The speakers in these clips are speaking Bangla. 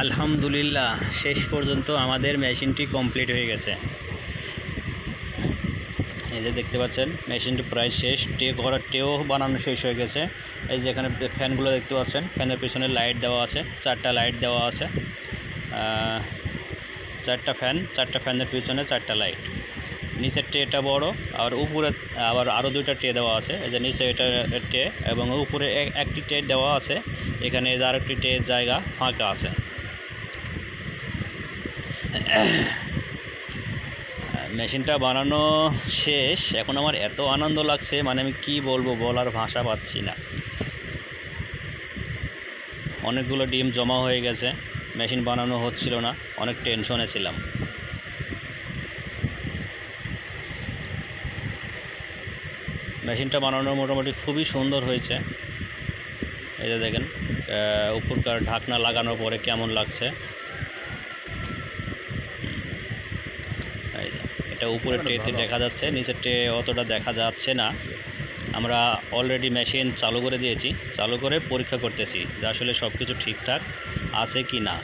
আলহামদুলিল্লাহ শেষ পর্যন্ত আমাদের মেশিনটি কমপ্লিট হয়ে গেছে। এই যে দেখতে পাচ্ছেন মেশিনটি প্রায় শেষ, টেও বানানো শেষ হয়ে গেছে। এই যে এখানে ফ্যানগুলো দেখতে পাচ্ছেন, ফ্যানের পিছনে লাইট দেওয়া আছে, 4টা লাইট দেওয়া আছে, 4টা ফ্যান, 4টা ফ্যানের পিছনে 4টা লাইট। নিচের টেটা বড়, আর উপরে আবার আরও 2টা টে দেওয়া আছে। এই যে নিচে এটা টে এবং উপরে একটি টে দেওয়া আছে। এখানে আরেকটি টে জায়গা ফাঁকা আছে। মেশিনটা বানানো শেষ। এখন আমার এত আনন্দ লাগছে, মানে আমি কি বলবো, বলার ভাষা পাচ্ছি না। অনেকগুলো ডিম জমা হয়ে গেছে, মেশিন বানানো হচ্ছিল না, অনেক টেনশনে ছিলাম। মেশিনটা বানানো মোটামুটি খুবই সুন্দর হয়েছে। এই যে দেখেন উপরকার ঢাকনা লাগানোর পরে কেমন লাগছে। এটা উপরে ট্রেতে দেখা যাচ্ছে, নিচের ট্রে অতটা দেখা যাচ্ছে না। আমরা অলরেডি মেশিন চালু করে দিয়েছি, চালু করে পরীক্ষা করতেছি যে আসলে সব কিছু ঠিকঠাক আছে কি না।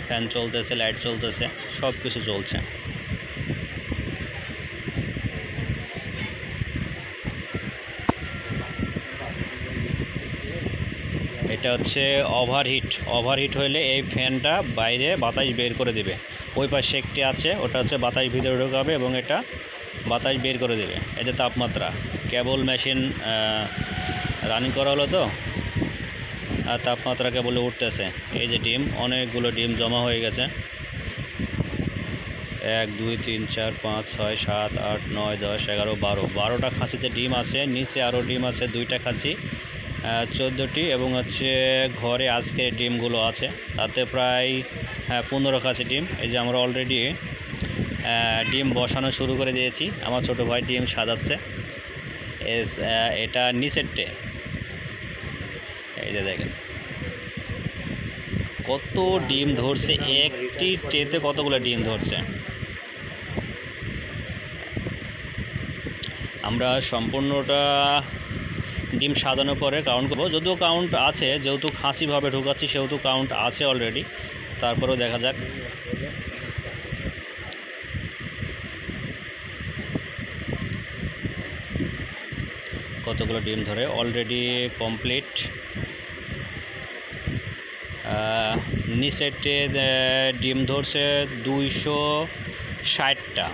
ফ্যান চলতেছে, লাইট চলতেছে, সব কিছু চলছে। এটা হচ্ছে ওভারহিট হলে এই ফ্যানটা বাইরে বাতাস বের করে দেবে। ওই পাশে একটি আছে, ওটা হচ্ছে বাতাস ভিতরে ঢোকাবে এবং এটা বাতাস বের করে দেবে। এই যে তাপমাত্রা, কেবল মেশিন রানিং করা হলো তো, আর তাপমাত্রা কেবল উঠতেছে। এই যে ডিম, অনেকগুলো ডিম জমা হয়ে গেছে। 1 2 3 4 5 6 7 8 9 10 11 12টা খাঁচিতে ডিম আছে। নিচে আরও ডিম আছে, 2টা খাঁচি, 14টি, এবং হচ্ছে ঘরে আজকে ডিমগুলো আছে, তাতে প্রায় 15 খাঁচি ডিম। এই যে আমরা অলরেডি ডিম বসানো শুরু করে দিয়েছি। আমার ছোটো ভাই ডিম সাজাচ্ছে। এটা নিচের টে। এই যে দেখেন কত ডিম ধরছে, একটি ট্রেতে কতগুলো ডিম ধরছে। আমরা সম্পূর্ণটা ডিম সাজানোর পরে কাউন্ট করবো, যদিও কাউন্ট আছে, যেহেতু খাঁচিভাবে ঢুকাচ্ছি সেহেতু কাউন্ট আছে অলরেডি। তারপরেও দেখা যাক। কতগুলো ডিম ধরে, অলরেডি কমপ্লিট। নিচেরটে ডিম ধরছে 260টা,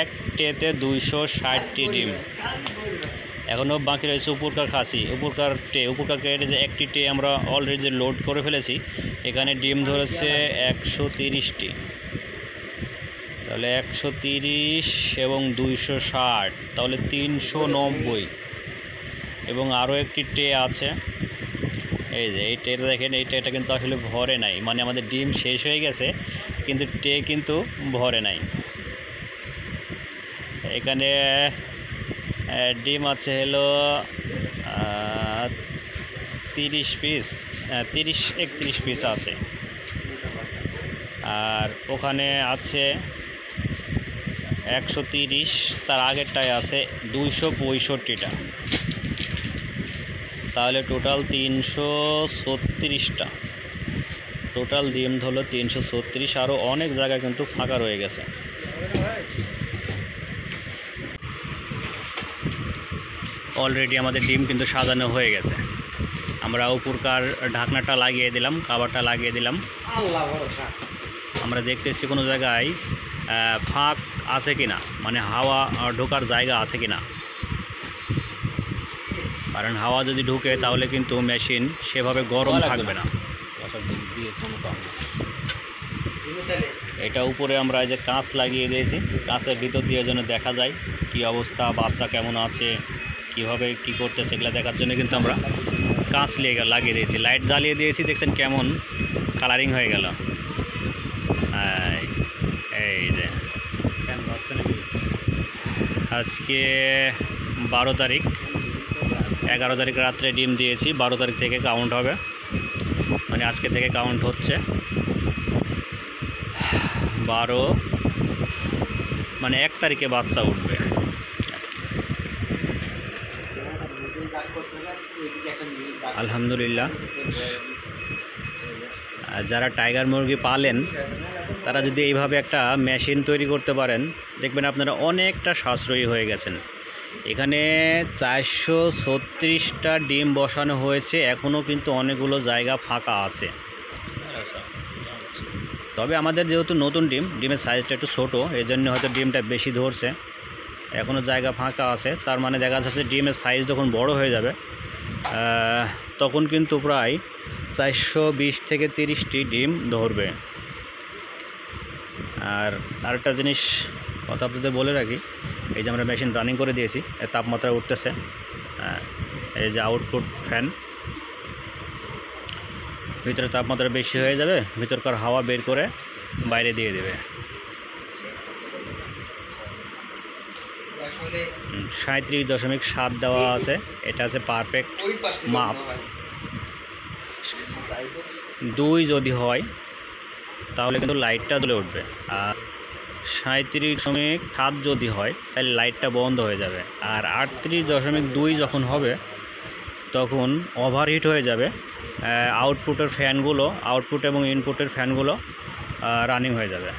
এক টেতে 260টি ডিম। এখনও বাকি রয়েছে উপরকার খাসি, উপরকার কেটে যে একটি টে আমরা অলরেডি লোড করে ফেলেছি। এখানে ডিম ধরেছে 130টি, তাহলে 130 এবং 260, তাহলে 390। এবং আরও একটি টে আছে। এই যে এই ট্রেটা দেখেন, এই ট্রেটা কিন্তু আসলে ভরে নাই, মানে আমাদের ডিম শেষ হয়ে গেছে কিন্তু ট্রে কিন্তু ভরে নাই। এখানে ডিম আছে হলো 30 পিস, 31 পিস আছে। আর ওখানে আছে 130, তার আগেরটায় আছে 265টা, তাহলে টোটাল 336টা। টোটাল ডিম হলো 336। আরও অনেক জায়গায় কিন্তু ফাঁকা রয়ে গেছে। অলরেডি আমাদের ডিম কিন্তু সাজানো হয়ে গেছে। আমরা উপরকার ঢাকনাটা লাগিয়ে দিলাম, কাভারটা লাগিয়ে দিলাম। আমরা দেখতেছি কোনো জায়গায় ফাঁক আছে কিনা, মানে হাওয়া ঢোকার জায়গা আছে কিনা। কারণ হাওয়া যদি ঢুকে তাহলে কিন্তু মেশিন সেভাবে গরম থাকবে না। এটা উপরে আমরা এই যে কাঁচ লাগিয়ে দিয়েছি, কাঁচের ভিতর দিয়ে যেন দেখা যায় কি অবস্থা, বাচ্চা কেমন আছে, কিভাবে কি করতে, সেগুলো দেখার জন্য কিন্তু আমরা কাঁচ লাগিয়ে দিয়েছি। লাইট জ্বালিয়ে দিয়েছি, দেখছেন কেমন কালারিং হয়ে গেল। এই যে আজকে 12 তারিখ, 11 তারিখ রাত্রে ডিম দিয়েছি, 12 তারিখ থেকে কাউন্ট হবে, মানে আজকে থেকে কাউন্ট হচ্ছে। 12 মানে 1 তারিখে বাচ্চা উঠবে। আলহামদুলিল্লাহ আর যারা টাইগার মুরগি পালেন তারা যদি এইভাবে একটা মেশিন তৈরি করতে পারেন, দেখবেন আপনারা অনেকটা সাশ্রয়ী হয়ে গেছেন। এখানে 436টা ডিম বসানো হয়েছে, এখনও কিন্তু অনেকগুলো জায়গা ফাঁকা আছে। তবে আমাদের যেহেতু নতুন ডিমের সাইজটা একটু ছোটো, এই জন্য হয়তো ডিমটা বেশি ধরছে, এখনও জায়গা ফাঁকা আছে। তার মানে দেখা যাচ্ছে ডিমের সাইজ যখন বড় হয়ে যাবে তখন কিন্তু প্রায় 420 থেকে 30টি ডিম ধরবে। আর আরেকটা জিনিস কথা আপনাদের বলে রাখি, এই যে আমরা মেশিন রানিং করে দিয়েছি, তাপমাত্রা উঠতেছে, এই যে আউটপুট ফ্যান, ভিতরে তাপমাত্রা বেশি হয়ে যাবে, ভিতরকার হাওয়া বের করে বাইরে দিয়ে দেবে। 37.7 দেওয়া আছে, এটা আছে পারফেক্ট মাপ। 2 যদি হয় তাহলে কিন্তু লাইটটা জ্বলে উঠবে, আর 37.7 যদি হয় তাহলে লাইটটা বন্ধ হয়ে যাবে। আর 38.2 যখন হবে তখন ওভারহিট হয়ে যাবে, আউটপুটের ফ্যানগুলো, আউটপুট এবং ইনপুটের ফ্যানগুলো রানিং হয়ে যাবে।